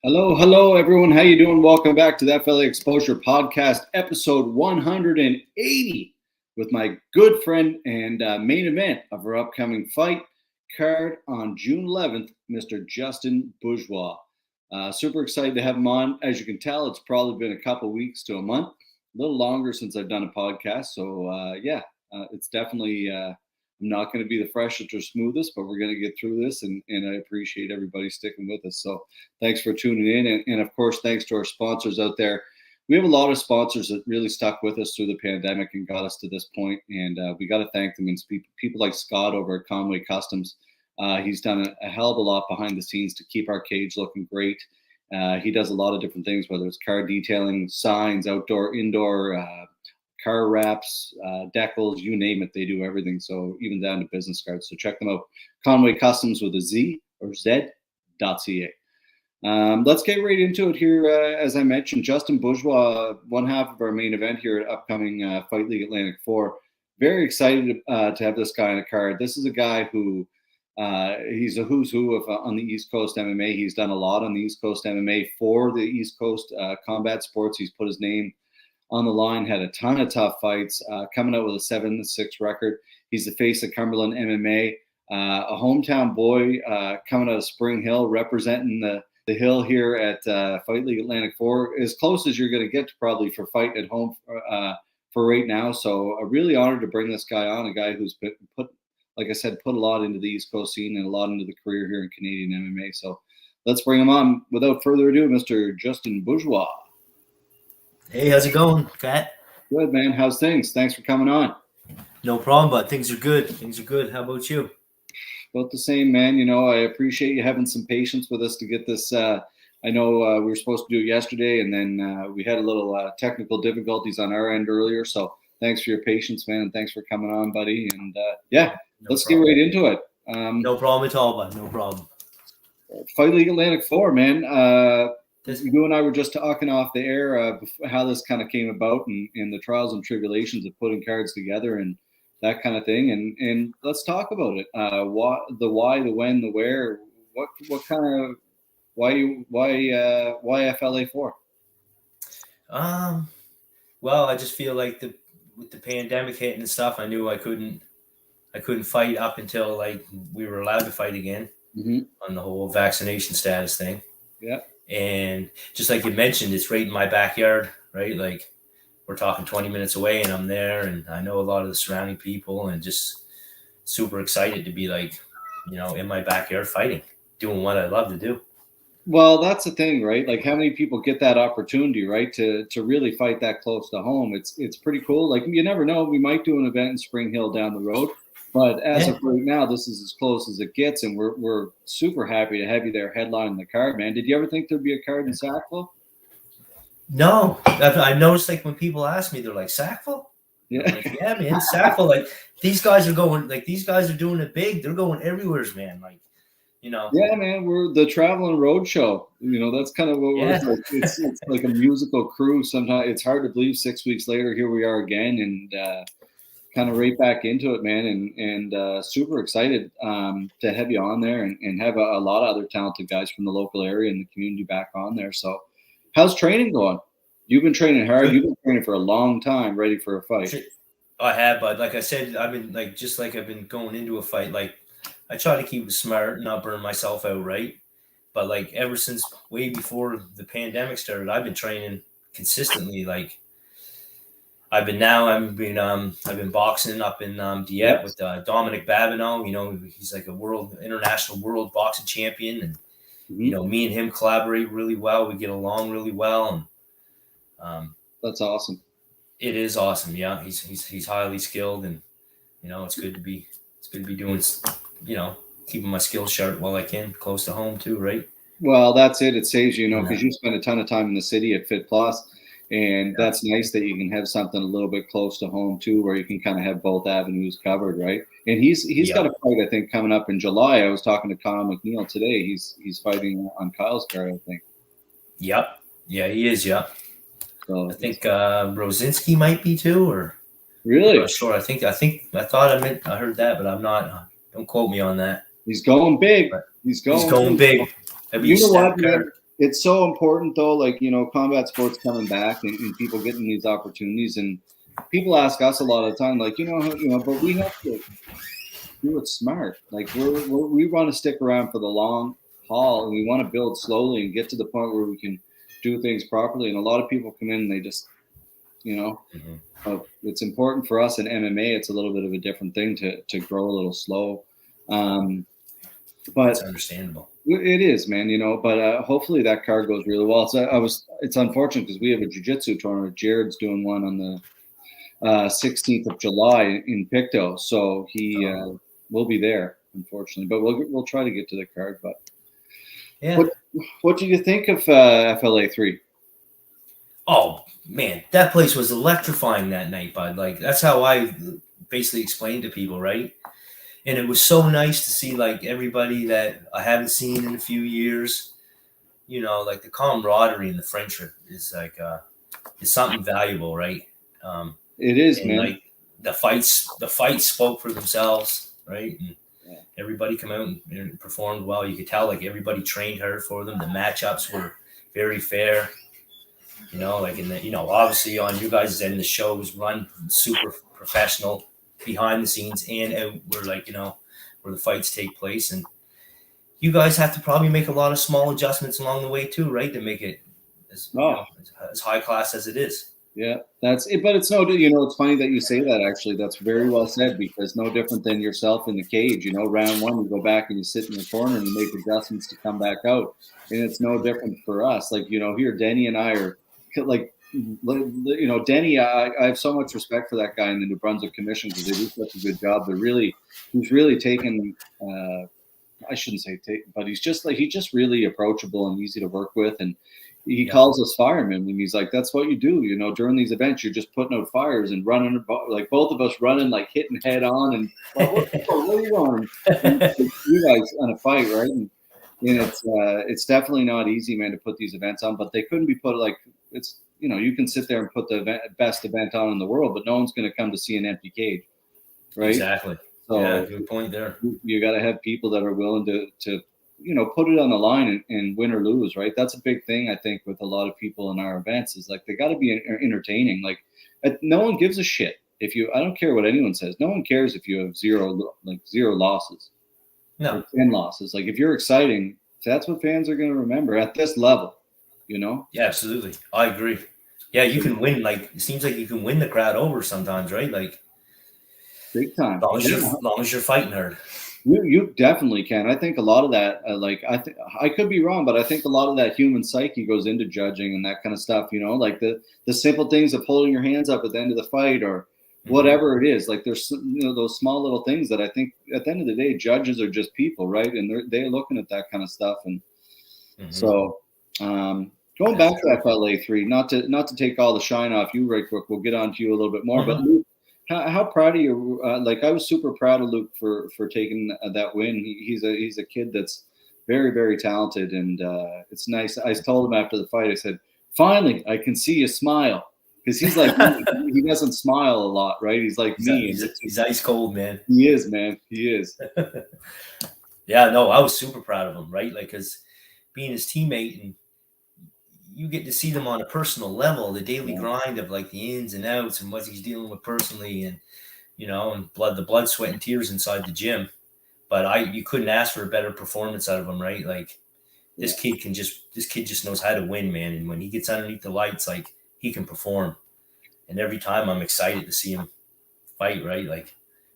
Hello, everyone. How you doing? Welcome back to the FLA Exposure Podcast, episode 180, with my good friend and main event of our upcoming fight card on June 11th, Mr. Justin Bourgeois. Super excited to have him on. As you can tell, it's probably been a couple weeks to a month, a little longer since I've done a podcast. So, it's definitely I'm not going to be the freshest or smoothest, but we're going to get through this, and I appreciate everybody sticking with us. So thanks for tuning in. And of course, thanks to our sponsors out there. We have a lot of sponsors that really stuck with us through the pandemic and got us to this point, and we got to thank them. And people like Scott over at Conway Customs. He's done a hell of a lot behind the scenes to keep our cage looking great. He does a lot of different things, whether it's car detailing, signs, outdoor, indoor, car wraps, decals, you name it, they do everything. So even down to business cards. So check them out. Conway Customs with a Z or Z.ca. Let's get right into it here. As I mentioned, Justin Bourgeois, one half of our main event here at upcoming Fight League Atlantic 4. Very excited to have this guy on a card. This is a guy who he's a who's who of on the East Coast MMA. He's done a lot on the East Coast MMA for the East Coast combat sports. He's put his name on the line, had a ton of tough fights, coming out with a 7-6 record. He's the face of Cumberland MMA, a hometown boy coming out of Spring Hill, representing the hill here at Fight League Atlantic 4, as close as you're going to get to probably for fight at home for right now. So really honored to bring this guy on, a guy who's put, like I said, put a lot into the East Coast scene and a lot into the career here in Canadian MMA. So let's bring him on. Without further ado, Mr. Justin Bourgeois. Hey, how's it going, Kat? Good, man. How's things? Thanks for coming on. No problem, but things are good. Things are good. How about you? About the same, man. You know, I appreciate you having some patience with us to get this. I know we were supposed to do it yesterday, and then we had a little technical difficulties on our end earlier. So thanks for your patience, man, and thanks for coming on, buddy. And let's get right into it. No problem at all, bud. No problem. Fight League Atlantic 4, man. You and I were just talking off the air how this kind of came about and the trials and tribulations of putting cards together and that kind of thing. And let's talk about it. Why, the when, the where, what kind of, why FLA 4? Well, I just feel like with the pandemic hitting and stuff, I knew I couldn't fight up until like we were allowed to fight again on the whole vaccination status thing. Yeah. And just like you mentioned, it's right in my backyard, right? Like we're talking 20 minutes away and I'm there and I know a lot of the surrounding people and just super excited to be like, you know, in my backyard fighting, doing what I love to do. Well, that's the thing, right? Like how many people get that opportunity, right? To really fight that close to home. It's pretty cool. Like you never know. We might do an event in Spring Hill down the road. But as of right now, this is as close as it gets, and we're super happy to have you there headlining the card, man. Did you ever think there'd be a card in Sackville? No, I noticed like when people ask me, they're like, Sackville? Yeah, like, yeah, man, Sackville. Like these guys are going, like these guys are doing it big. They're going everywhere, man. Like, you know. Yeah, man, we're the traveling road show. You know, that's kind of what we're like. It's like a musical cruise. Sometimes it's hard to believe 6 weeks later, here we are again, and kind of right back into it, man, and super excited to have you on there and have a lot of other talented guys from the local area and the community back on there. So how's training going? You've been training hard. You've been training for a long time, ready for a fight. I have, but like I said, I've been like, just like I've been going into a fight, like I try to keep it smart and not burn myself out, right? But like ever since way before the pandemic started, I've been training consistently. Like I've been boxing up in Dieppe with Dominic Babineau. You know, he's like a international world boxing champion, and you know, me and him collaborate really well. We get along really well, and that's awesome. It is awesome. Yeah, he's highly skilled, and you know, it's good to be doing, you know, keeping my skills sharp while I can, close to home too, right? Well, that's it. It saves you know, because you spend a ton of time in the city at Fit Plus. And that's nice that you can have something a little bit close to home too, where you can kind of have both avenues covered, right? And he's got a fight, I think, coming up in July. I was talking to Kyle McNeil today. He's fighting on Kyle's card, I think. Yep. Yeah, he is. Yep. So I think Rosinski might be too, or really? I'm not sure. I heard that, but I'm not. Don't quote me on that. He's going big. He's going big. You know what, man? it's so important though, like, you know, combat sports coming back and people getting these opportunities, and people ask us a lot of the time, like, but we have to do it smart. Like we want to stick around for the long haul, and we want to build slowly and get to the point where we can do things properly. And a lot of people come in and they just, it's important for us in MMA. It's a little bit of a different thing to grow a little slow. But it's understandable. It is, man, but hopefully that card goes really well. It's unfortunate because we have a jiu-jitsu tournament. Jared's doing one on the 16th of July in Pictou. So he will be there, unfortunately, but we'll try to get to the card. But yeah, what do you think of FLA 3? Oh man, that place was electrifying that night, bud. Like that's how I basically explained to people, right? And it was so nice to see like everybody that I haven't seen in a few years. Like the camaraderie and the friendship is like is something valuable, right? It is, and man. Like the fights spoke for themselves, right? And everybody come out and performed well. You could tell like everybody trained hard for them. The matchups were very fair. Obviously on you guys' end, the show was run super professional behind the scenes and out where the fights take place. And you guys have to probably make a lot of small adjustments along the way too, right? To make it as high class as it is. Yeah, that's it. But it's it's funny that you say that, actually. That's very well said, because no different than yourself in the cage. Round one, you go back and you sit in the corner and you make adjustments to come back out. And it's no different for us. Like, here, Denny and I are like, Denny, I have so much respect for that guy in the New Brunswick Commission because they do such a good job. He's really taken, I shouldn't say take, but he's just really approachable and easy to work with. And he calls us firemen, and he's like, that's what you do. During these events, you're just putting out fires and running, like both of us running, like hitting head on. And what are you doing? You guys on a fight, right? And it's definitely not easy, man, to put these events on, but they couldn't be put like it's, you can sit there and put the best event on in the world, but no one's going to come to see an empty cage, right? Exactly. So yeah, good point there. You got to have people that are willing to put it on the line and win or lose, right? That's a big thing, I think, with a lot of people in our events is like, they got to be entertaining. Like, no one gives a shit I don't care what anyone says. No one cares if you have zero losses. No. 10 losses. Like, if you're exciting, that's what fans are going to remember at this level, Yeah, absolutely. I agree. Yeah, you can win. Like, it seems like you can win the crowd over sometimes, right? Like, big time. As long as you're fighting hard. You definitely can. I think a lot of that, I could be wrong, but I think a lot of that human psyche goes into judging and that kind of stuff, like the simple things of holding your hands up at the end of the fight or whatever it is. Like, there's, those small little things that I think at the end of the day, judges are just people, right? And they're looking at that kind of stuff. And so, going back to FLA 3, not to take all the shine off you right quick, we'll get on to you a little bit more, but Luke, how proud of you? I was super proud of Luke for taking that win. He's a kid that's very, very talented, and it's nice. I told him after the fight, I said, finally, I can see you smile, because he's like, he doesn't smile a lot, right? He's like me. He's ice cold, man. He is, man. He is. Yeah, no, I was super proud of him, right? Like, because being his teammate, and you get to see them on a personal level, the daily grind of like the ins and outs and what he's dealing with personally, and and the blood, sweat, and tears inside the gym. But you couldn't ask for a better performance out of him, right? Like, this kid just knows how to win, man. And when he gets underneath the lights, like, he can perform. And every time I'm excited to see him fight, right? Like,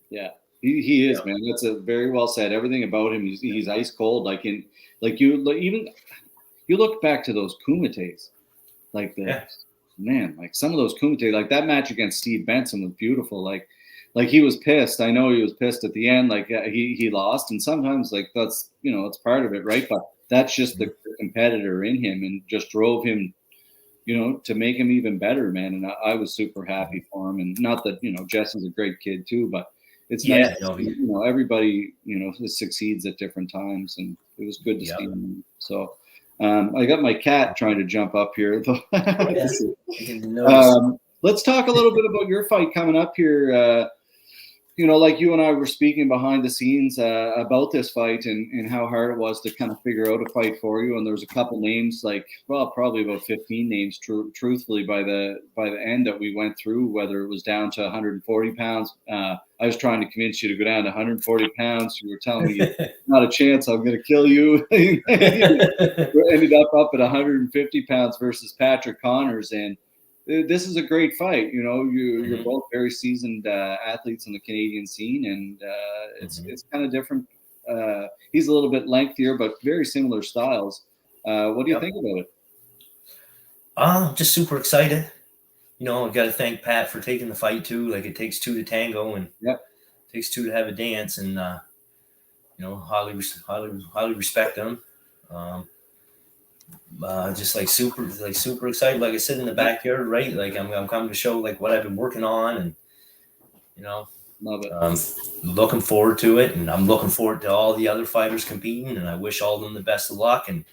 yeah, he is, man. That's a very well said. Everything about him, he's ice cold. You look back to those kumites, like like some of those kumite, like that match against Steve Benson was beautiful. Like he was pissed. I know he was pissed at the end. Like, he lost, and sometimes like that's it's part of it, right? But that's just the competitor in him, and just drove him, to make him even better, man. And I was super happy for him. And not that Jesse's a great kid too, but it's nice. Everybody succeeds at different times, and it was good to see him. So. I got my cat trying to jump up here. Let's talk a little bit about your fight coming up here like you and I were speaking behind the scenes about this fight and how hard it was to kind of figure out a fight for you. And there was a couple names, probably about 15 names, truthfully, by the end that we went through, whether it was down to 140 pounds. I was trying to convince you to go down to 140 pounds. You were telling me, not a chance, I'm going to kill you. We ended up at 150 pounds versus Patrick Connors. And this is a great fight. You're both very seasoned athletes in the Canadian scene, and it's kind of different. He's a little bit lengthier, but very similar styles. What do you think about it? Just super excited. I got to thank Pat for taking the fight too. Like, it takes two to tango, and it takes two to have a dance, and highly respect him. Just super excited. Like I said, in the backyard, right? Like, I'm coming to show like what I've been working on, and love it. Looking forward to it, and I'm looking forward to all the other fighters competing, and I wish all of them the best of luck. And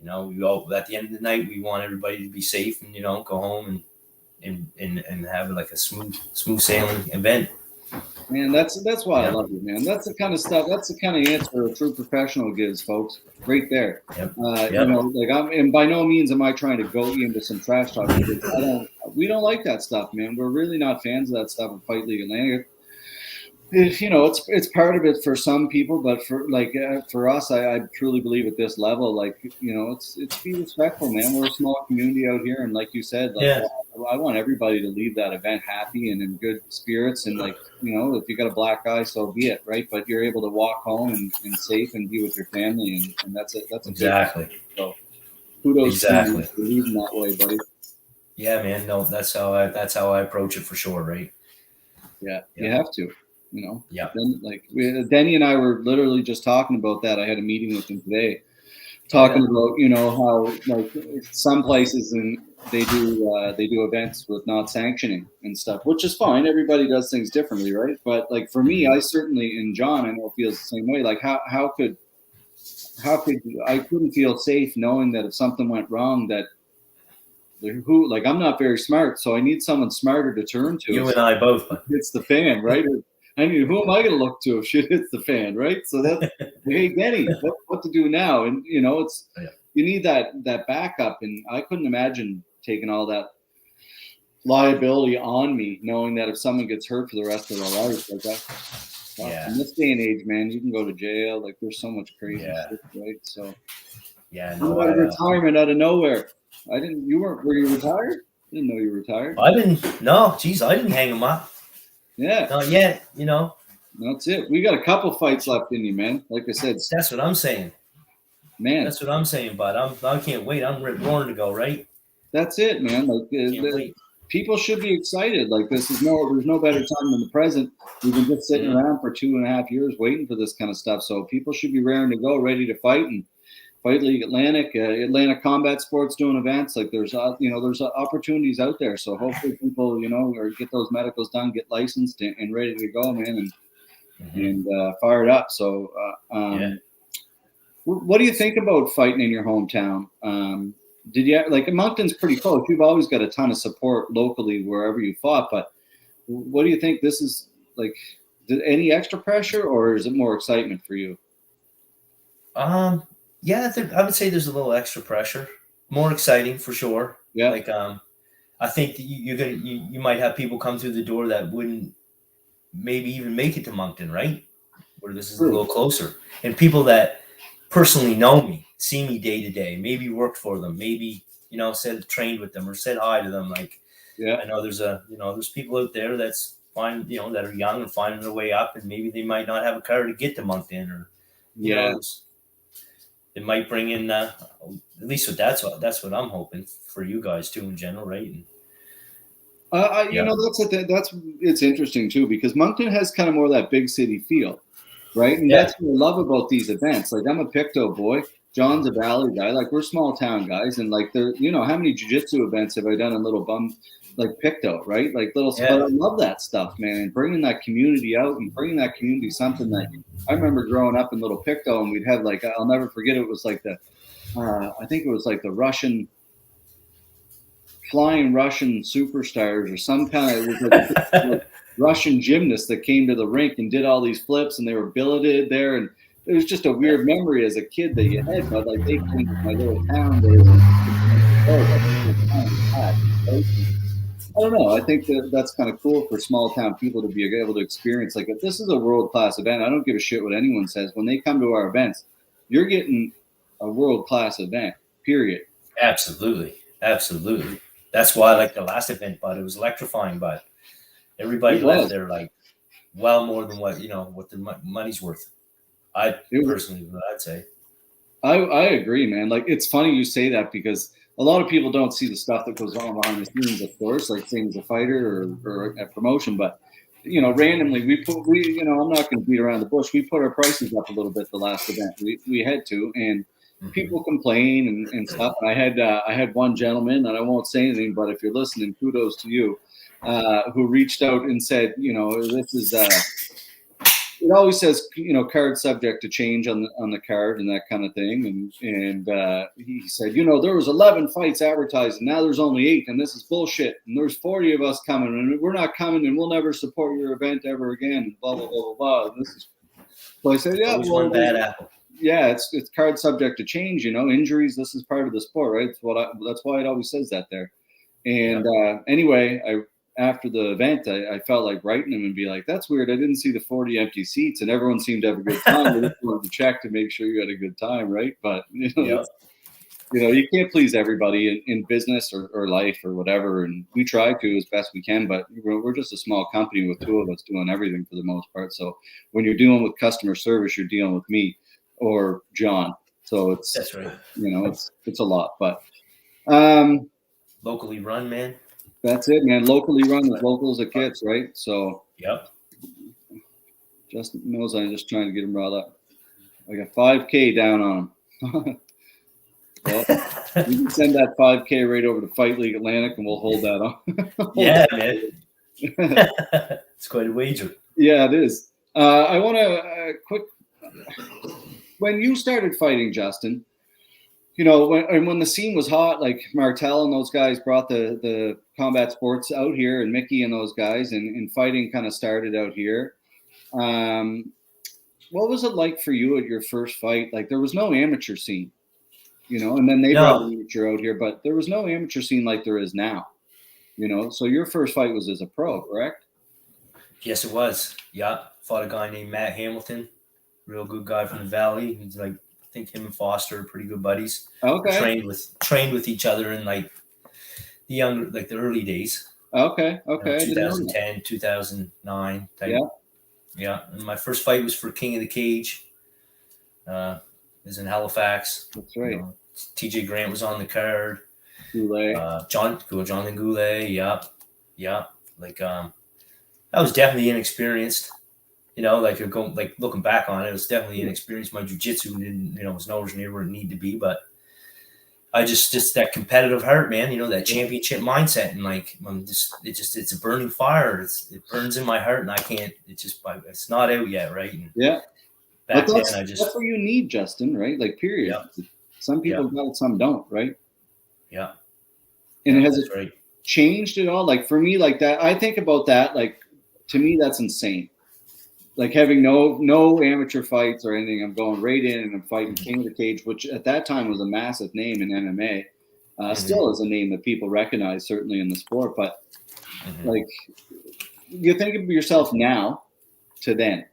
we all, at the end of the night, we want everybody to be safe and go home and have like a smooth sailing event. Man, that's why I love you, man. That's the kind of stuff. That's the kind of answer a true professional gives, folks. Right there. And by no means am I trying to goat you into some trash talk. We don't like that stuff, man. We're really not fans of that stuff in Fight League Atlantic. It's part of it for some people, but for us, I truly believe at this level, it's be respectful, man. We're a small community out here, and like you said, I want everybody to leave that event happy and in good spirits, and if you got a black eye, so be it, right? But you're able to walk home and safe and be with your family, and that's it. That's exactly. So kudos to you for leading that way, buddy. Yeah, man. No, that's how I approach it for sure, right? Yeah. You have to. Denny and I were literally just talking about that. I had a meeting with him today, talking about how some places they do events with not sanctioning and stuff, which is fine. Everybody does things differently, right? But for me, I certainly, and John, I know, feels the same way. Like how could I couldn't feel safe knowing that if something went wrong, that I'm not very smart, so I need someone smarter to turn to. You and I both. It's the fan, right? I mean, who am I going to look to if shit hits the fan, right? So that's, hey, Denny, what to do now? And, you need that backup. And I couldn't imagine taking all that liability on me, knowing that if someone gets hurt for the rest of their life, like that. In this day and age, man, you can go to jail. Like, there's so much crazy shit, right? So, retirement out of nowhere. Were you retired? I didn't know you were retired. I didn't hang him up. Yeah. Not yet, That's it. We got a couple fights left in you, man. Like I said. That's what I'm saying. Man. That's what I'm saying, bud. I can't wait. I'm roaring to go, right? That's it, man. People should be excited. There's no better time than the present. We've been just sitting around for 2.5 years waiting for this kind of stuff. So people should be raring to go, ready to fight. And Fight League Atlantic, Atlanta Combat Sports doing events. There's opportunities out there. So hopefully people, or get those medicals done, get licensed and ready to go, man, and fired up. So, what do you think about fighting in your hometown? Did you Moncton's pretty close? You've always got a ton of support locally wherever you fought, but what do you think this is like? Any extra pressure, or is it more excitement for you? Yeah, I would say there's a little extra pressure, more exciting for sure. Yeah. I think that you might have people come through the door that wouldn't maybe even make it to Moncton, right? Where this is a little closer, and people that personally know me, see me day to day, maybe worked for them, maybe trained with them or said hi to them. I know there's people out there that's fine, that are young and finding their way up, and maybe they might not have a car to get to Moncton, or it might bring in at least that's what I'm hoping for you guys too in general, right? It's interesting too, because Moncton has kind of more of that big city feel, right? And that's what I love about these events. I'm a Pictou boy, John's a Valley guy. We're small town guys, and there, how many jiu-jitsu events have I done in little bum Pictou, right? But I love that stuff, man, and bringing that community out and bringing that community something that I remember growing up in little Pictou, and we'd have I'll never forget it was I think it was the flying Russian superstars or some kind of, it was Russian gymnasts that came to the rink and did all these flips, and they were billeted there, and it was just a weird memory as a kid that you had. But like they came to my little town there, and oh, that's the town is packed, right? I don't know. I think that's kind of cool for small town people to be able to experience. Like, if this is a world class event, I don't give a shit what anyone says. When they come to our events, you're getting a world class event. Period. Absolutely. That's why I like the last event, but it was electrifying. But everybody left there like well more than what the money's worth. I'd say. I agree, man. Like, it's funny you say that because a lot of people don't see the stuff that goes on behind the scenes, of course, like same as a fighter or a promotion. But, randomly I'm not going to beat around the bush. We put our prices up a little bit the last event. We had to, and people complain and stuff. I had one gentleman, and I won't say anything, but if you're listening, kudos to you, who reached out and said, this is it always says, card subject to change on the card and that kind of thing. And he said, there was 11 fights advertised, and now there's only 8, and this is bullshit. And there's 40 of us coming, and we're not coming, and we'll never support your event ever again. Blah blah blah blah blah. So I said, yeah, one bad apple. Yeah, it's card subject to change. Injuries. This is part of the sport, right? That's why it always says that there. And anyway, after the event, I felt like writing him and be like, that's weird. I didn't see the 40 empty seats, and everyone seemed to have a good time. I just wanted to check to make sure you had a good time, right? But, you can't please everybody in business or life or whatever, and we try to as best we can, but we're just a small company with 2 of us doing everything for the most part. So when you're dealing with customer service, you're dealing with me or John. So that's right. It's a lot, but locally run, man. That's it, man. Locally run, as local as it gets, right? So, yep. Justin knows I'm just trying to get him riled up. I got 5K down on him. Well, you can send that 5K right over to Fight League Atlantic, and we'll hold that on. Yeah, man. It's quite a wager. Yeah, it is. I want to quick. When you started fighting, Justin, when the scene was hot, like Martel and those guys brought the combat sports out here, and Mickey and those guys, and fighting kind of started out here. What was it like for you at your first fight? Like, there was no amateur scene, and then they brought an amateur out here, but there was no amateur scene like there is now, So your first fight was as a pro, correct? Yes, it was. Yeah, fought a guy named Matt Hamilton, real good guy from the Valley. He's like, I think him and Foster are pretty good buddies. Okay. Trained with each other in like the early days. Okay. 2010, 2009 type. Yeah. And my first fight was for King of the Cage. It was in Halifax. That's right. TJ Grant was on the card. Goulet. Jonathan Goulet. Yeah. Like I was definitely inexperienced. Looking back on it, it was definitely inexperienced. My jiu-jitsu was nowhere near where it needed to be, but I just that competitive heart, man, that championship mindset, and it's a burning fire. It burns in my heart, and I can't, it's not out yet. Right. And that's what you need, Justin, right? Like, period. Yeah. Some people got it, some don't, right? Yeah. And has it changed at all? Like, for me, like that, I think about that, like, to me, that's insane. Like, having no amateur fights or anything, I'm going right in and I'm fighting King of the Cage, which at that time was a massive name in MMA. Still is a name that people recognize, certainly in the sport. But like, you think of yourself now to then.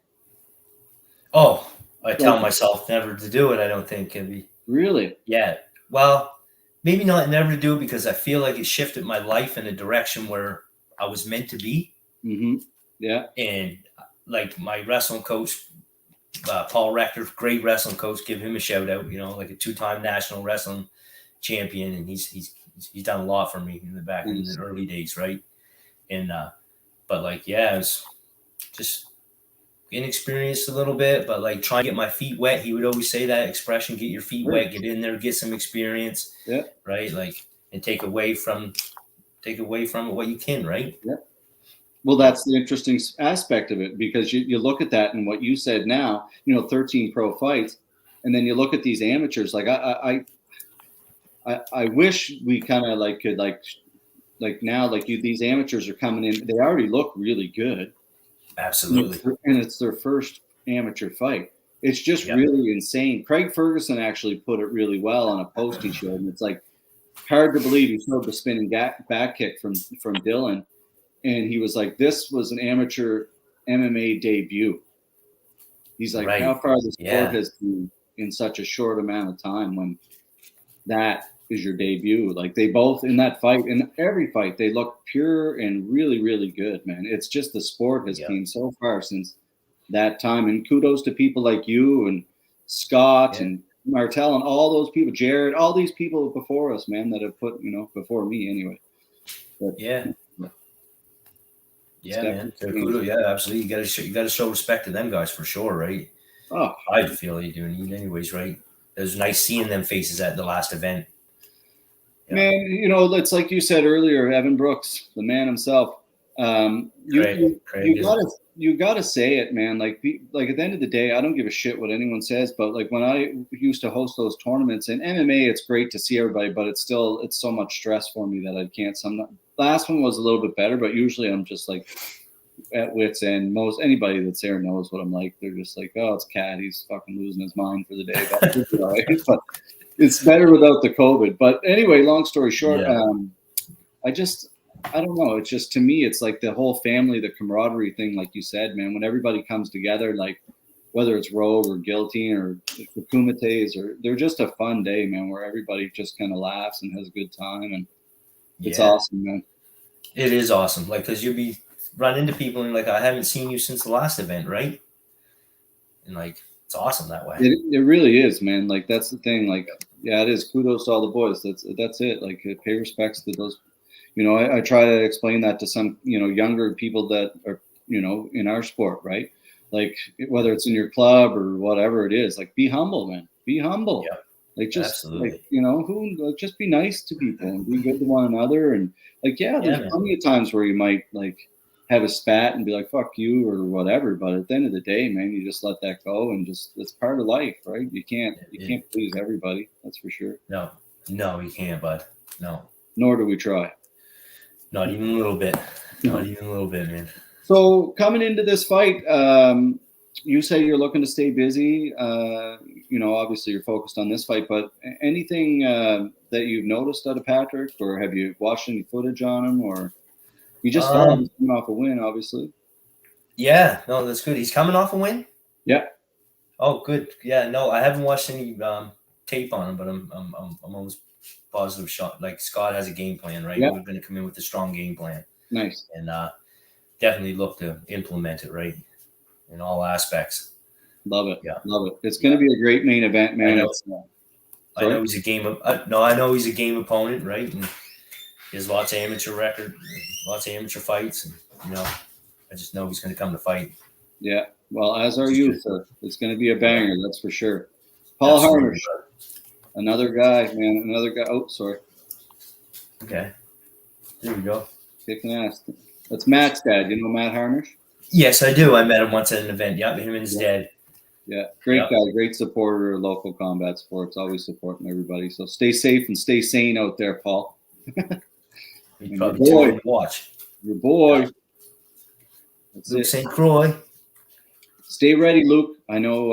Oh, I tell myself never to do it. I don't think it'd be really. Yeah. Well, maybe not never to do it, because I feel like it shifted my life in a direction where I was meant to be. Mm-hmm. Yeah. And like my wrestling coach, Paul Rector, great wrestling coach, give him a shout out, like a 2-time national wrestling champion. And he's done a lot for me in the early days. Right. And, but like, it was just inexperienced a little bit, but like trying to get my feet wet. He would always say that expression, get your feet wet, get in there, get some experience. Yeah. Right. Like, and take away from it what you can. Right. Yeah. Well, that's the interesting aspect of it, because you look at that and what you said now, 13 pro fights, and then you look at these amateurs. Like, I wish we kind of like could like now, like these amateurs are coming in. They already look really good. Absolutely. And it's their first amateur fight. It's just Yep. really insane. Craig Ferguson actually put it really well on a post he showed, and it's like hard to believe. He showed the spinning back kick from Dylan, and he was like, "This was an amateur MMA debut." He's like, Right. "How far the sport Yeah. has come in such a short amount of time when that is your debut." Like they both in that fight, in every fight, they look pure and really, really good, man. It's just the sport has Yep. came so far since that time. And kudos to people like you and Scott and Martel and all those people, Jared, all these people before us, man, that have put, before me anyway. But, Yeah, man. So kudos. Yeah, absolutely. You got to show respect to them guys for sure, right? Oh, I feel you do need anyways, right? It was nice seeing them faces at the last event. Yeah. Man, it's like you said earlier, Evan Brooks, the man himself. You gotta say it, man. Like at the end of the day, I don't give a shit what anyone says. But like when I used to host those tournaments in MMA, it's great to see everybody, but it's so much stress for me that I can't. Last one was a little bit better, but usually I'm just like at wit's end. Most anybody that's there knows what I'm like. They're just like, oh, it's Cat. He's fucking losing his mind for the day. But it's better without the COVID. But anyway, long story short, I don't know. It's just, to me, it's like the whole family, the camaraderie thing, like you said, man, when everybody comes together, like whether it's Rogue or Guillotine or the Kumites, or they're just a fun day, man, where everybody just kind of laughs and has a good time. And it's awesome, man. It is awesome. Like, cause you'll be run into people and like, I haven't seen you since the last event. Right. And like, it's awesome that way. It really is, man. Like, that's the thing. Like, yeah, it is. Kudos to all the boys. That's it. Like, pay respects to those. I try to explain that to some, younger people that are, in our sport, right? Like, whether it's in your club or whatever it is, like, be humble, man. Be humble. Yeah, like, just, absolutely. Like, just be nice to people and be good to one another. And like, there's plenty of times where you might like have a spat and be like, fuck you or whatever. But at the end of the day, man, you just let that go and it's part of life, right? You can't please everybody. That's for sure. No, you can't, bud. No. Nor do we try. Not even a little bit. Not even a little bit, man. So coming into this fight, you say you're looking to stay busy. Obviously you're focused on this fight, but anything that you've noticed out of Patrick, or have you watched any footage on him, or you just fought him coming off a win, obviously? Yeah, no, that's good. He's coming off a win? Yeah. Oh, good. Yeah, no, I haven't watched any tape on him, but I'm almost positive shot. Like, Scott has a game plan, right? Yeah. We're going to come in with a strong game plan. Nice. And definitely look to implement it, right, in all aspects. Love it. Yeah. Love it. It's going to be a great main event, man. I know he's a game I know he's a game opponent, right? And he has lots of amateur record, lots of amateur fights, and I just know he's going to come to fight. Yeah. Well, as are you, sir. It's going to be a banger, that's for sure. Paul Harnish. Another guy, man. Another guy. Oh, sorry. Okay. There we go. Kicking ass. That's Matt's dad. You know Matt Harnish? Yes, I do. I met him once at an event. Yeah, him and his dad. Yeah, great guy. Great supporter of local combat sports. Always supporting everybody. So stay safe and stay sane out there, Paul. He's probably too to watch. Your boy. Yeah. That's Luke St. Croix. Stay ready, Luke. I know.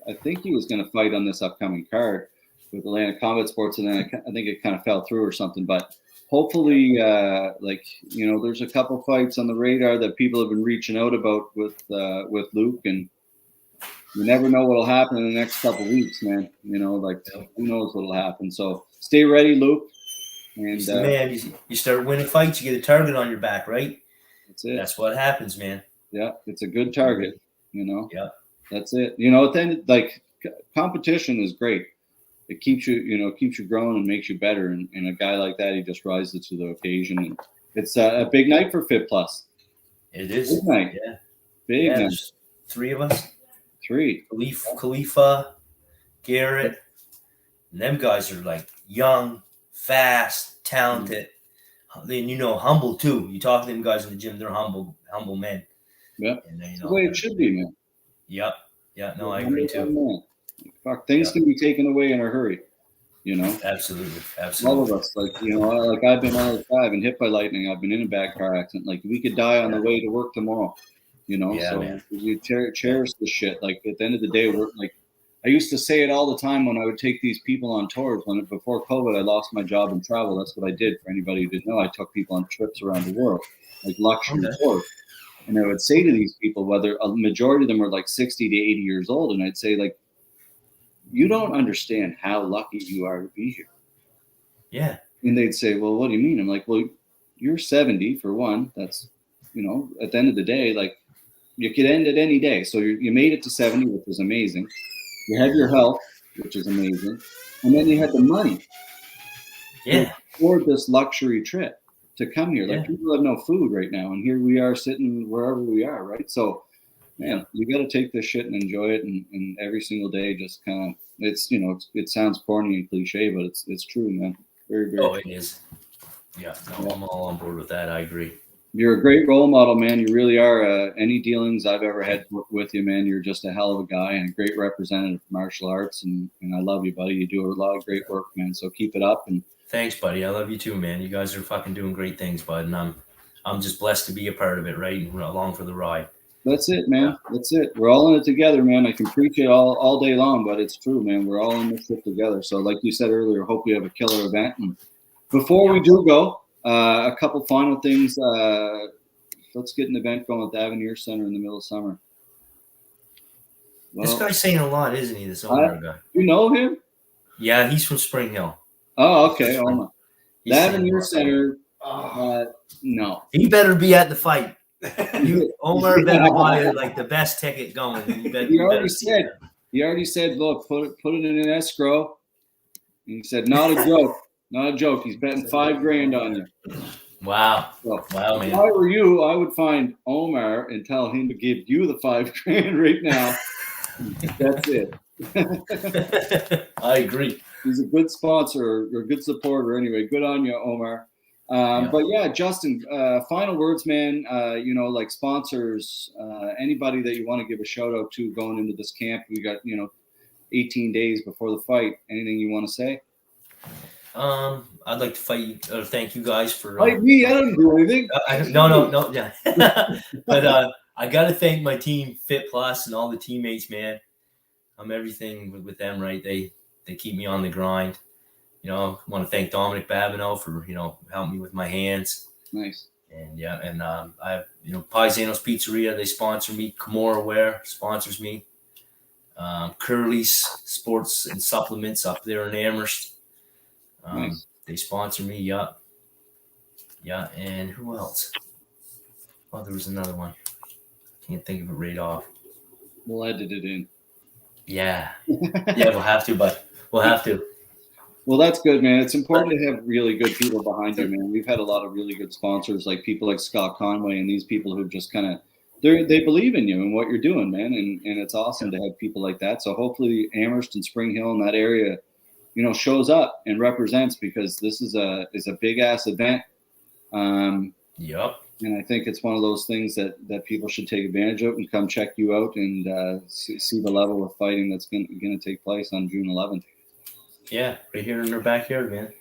I think he was going to fight on this upcoming card with Atlanta Combat Sports, and then I think it kind of fell through or something. But hopefully, there's a couple fights on the radar that people have been reaching out about with Luke, and you never know what'll happen in the next couple weeks, man. Who knows what'll happen? So stay ready, Luke. And man, you start winning fights, you get a target on your back, right? That's it. That's what happens, man. Yeah, it's a good target. Yeah. That's it. Then like competition is great. It keeps you growing and makes you better. And a guy like that, he just rises to the occasion. And it's a big night for Fit Plus. It is. Big night. Yeah. Big night. There's 3 of us. 3. Khalifa, Garrett, and them guys are like young, fast, talented. Then humble too. You talk to them guys in the gym; they're humble men. Yeah, and that's the way it should be, man. Yep. Yeah. No, I agree too. Fuck, things can be taken away in a hurry. You know, Absolutely. all Absolutely. of us, like, you know, like I've been on the side, I've been hit by lightning, I've been in a bad car accident. Like we could die on the way to work tomorrow, you know. Yeah, So man. we Yeah. cherish the shit. Like at the end of the day, we're like, I used to say it all the time when I would take these people on tours. When before COVID, I lost my job in travel. That's what I did. For anybody who didn't know, I took people on trips around the world, like luxury Okay. tours. And I would say to Okay. these people, whether a majority of them were like 60 to 80 years old, and I'd say, like, you don't understand how lucky you are to be here. Yeah. And they'd say, well, what do you mean? I'm like, well, you're 70 for one. That's, you know, at the end of the day, like you could end it any day. So you made it to 70, which is amazing. You have your health, which is amazing. And then you had the money to Yeah. afford this luxury trip to come here. Like Yeah. people have no food right now. And here we are sitting wherever we are, right? So, Yeah. man, you got to take this shit and enjoy it. And every single day, just kind of, it's, you know, it sounds corny and cliche, but it's true, man. Very, very Oh, true. it is. Yeah. No, Yeah. I'm all on board with that. I agree. You're a great role model, man. You really are. Any dealings I've ever had with you, man, you're just a hell of a guy and a great representative of martial arts. And I love you, buddy. You do a lot of great work, man. So keep it up. And Thanks, buddy. I love you too, man. You guys are fucking doing great things, bud. And I'm just blessed to be a part of it, right? And along for the ride. that's it, Yeah. man. That's it. We're all in it together, man. I can preach it all day long, but it's true, man. We're all in this shit together. So, like you said earlier, hope we have a killer event. And before we Yep. do go, a couple final things. Let's get an event going at the Avenir Center in the middle of summer. This Well, guy's saying a lot, isn't he? This Omar guy. you know him? Yeah, he's from Spring Hill. Oh, okay. Oh, my. The He's saying a Avenir lot. Center, Oh, no. He better be at the fight. He Omar better buy like the best ticket going. already said, look, put it in an escrow. And he said, not a joke. Not a joke. He's betting $5,000 on you. Wow. So, Wow, if man. I were you, I would find Omar and tell him to give you the $5,000 right now. That's it. I agree. He's a good sponsor or a good supporter. Anyway, good on you, Omar. But yeah, Justin, final words, man. You know, like sponsors, anybody that you want to give a shout out to going into this camp. We got, 18 days before the fight. Anything you want to say? I'd like to thank you guys for. Fight me? I don't do anything. No, yeah. But I got to thank my team, Fit Plus, and all the teammates, man. I'm everything with them, right? They keep me on the grind. I want to thank Dominic Babineau for helping me with my hands. Nice. And I have Paisanos Pizzeria. They sponsor me. Kimura Wear sponsors me. Curly's Sports and Supplements up there in Amherst. Nice. They sponsor me. Yeah. And who else? Oh, there was another one. Can't think of it right off. We'll edit it in. Yeah. We'll have to, but we'll have to. Well, that's good, man. It's important to have really good people behind you, man. We've had a lot of really good sponsors, like people like Scott Conway and these people who just kind of they believe in you and what you're doing, man. And it's awesome to have people like that. So hopefully Amherst and Spring Hill and that area, shows up and represents, because this is a big ass event. Yep. And I think it's one of those things that people should take advantage of and come check you out and see the level of fighting that's going to take place on June 11th. Yeah, right here in their backyard, man.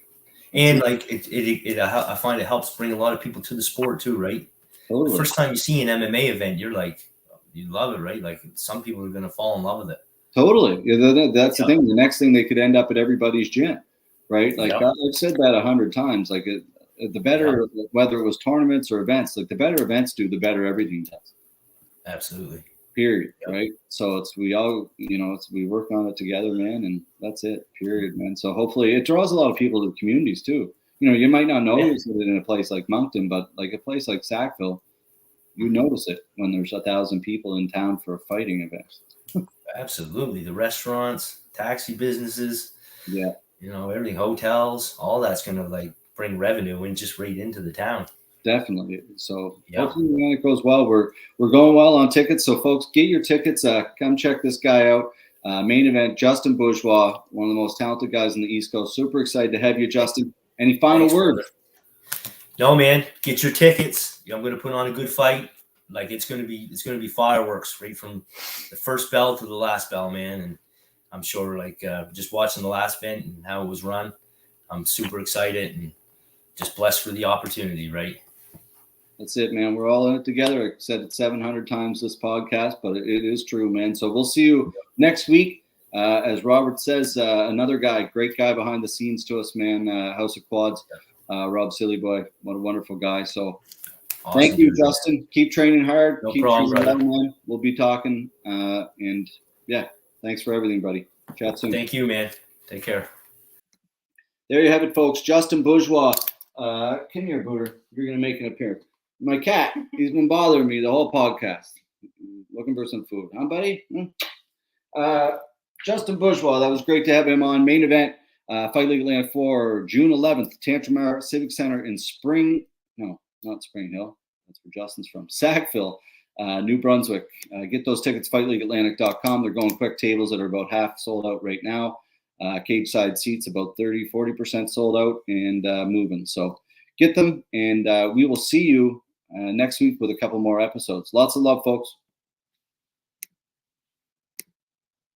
And like I find it helps bring a lot of people to the sport too, right? Totally. The first time you see an MMA event, you're like, you love it, right? Like some people are going to fall in love with it. Totally. Yeah, that's the thing. The next thing, they could end up at everybody's gym, right? Like I've said that 100 times. Like the better, whether it was tournaments or events, like the better events do, the better everything does. Absolutely. Period. Right. So we all, we work on it together, man, and that's it. Period, man. So hopefully it draws a lot of people to the communities too. You might not notice it in a place like Moncton, but like a place like Sackville, you notice it when there's 1,000 people in town for a fighting event. Absolutely. The restaurants, taxi businesses, everything, hotels, all that's going to like bring revenue and just right into the town. Definitely. So hopefully when it goes well, we're going well on tickets. So folks, get your tickets. Come check this guy out. Main event, Justin Bourgeois, one of the most talented guys on the East Coast. Super excited to have you, Justin. Any final words? No, man. Get your tickets. I'm going to put on a good fight. Like it's going to be fireworks right from the first bell to the last bell, man. And I'm sure like just watching the last event and how it was run, I'm super excited and just blessed for the opportunity, right? That's it, man. We're all in it together. I said it 700 times this podcast, but it is true, man. So we'll see you next week. As Robert says, another guy, great guy behind the scenes to us, man. House of Quads, Rob Sillyboy, what a wonderful guy. So awesome. Thank you, Justin. Keep training hard. No Keep problem, brother. man. We'll be talking. And yeah, thanks for everything, buddy. Chat soon. Thank you, man. Take care. There you have it, folks. Justin Bourgeois. Come here, Booter. You're going to make an appearance. My cat, he's been bothering me the whole podcast. Looking for some food. Huh, buddy? Justin Bourgeois, that was great to have him on. Main event, Fight League Atlanta for June 11th, Tantramar Civic Center in not Spring Hill. That's where Justin's from. Sackville, New Brunswick. Get those tickets, fightleagueatlantic.com. They're going quick. Tables that are about half sold out right now. Cage side seats about 30-40% sold out and moving. So get them, and we will see you next week with a couple more episodes. Lots of love, folks.